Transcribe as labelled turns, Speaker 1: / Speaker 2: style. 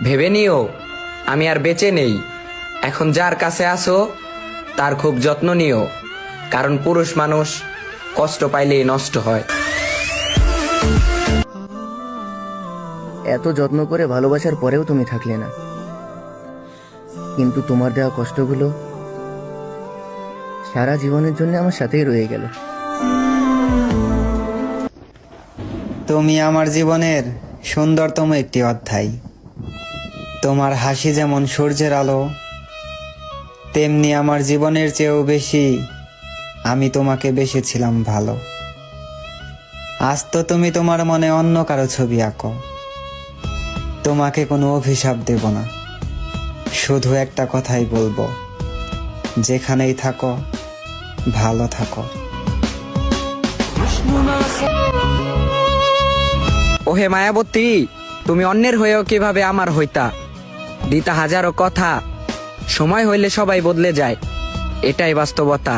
Speaker 1: ভেবে নিও আমি আর বেঁচে নেই। এখন যার কাছে আসো তার খুব যত্ন নিও, কারণ পুরুষ মানুষ কষ্ট পাইলেই নষ্ট হয়।
Speaker 2: এত যত্ন করে ভালোবাসার পরেও তুমি থাকলে না, কিন্তু তোমার দেওয়া কষ্টগুলো সারা জীবনের জন্য আমার সাথেই রয়ে গেল।
Speaker 3: তুমি আমার জীবনের সুন্দরতম একটি অধ্যায়। তোমার হাসি যেমন সূর্যের আলো, তেমনি আমার জীবনের চেয়েও বেশি আমি তোমাকে বেসেছিলাম ভালো। আজ তো তুমি তোমার মনে অন্য কারো ছবি আঁকো। তোমাকে কোনো অভিশাপ দেব না, শুধু একটা কথাই বলবো, যেখানেই থাকো ভালো থাকো।
Speaker 1: ওহে মায়াবতী, তুমি অন্যের হয়েও কিভাবে আমার হইতা? দিতা হাজারো কথা, সময় হইলে সবাই বদলে যায়, এটাই বাস্তবতা।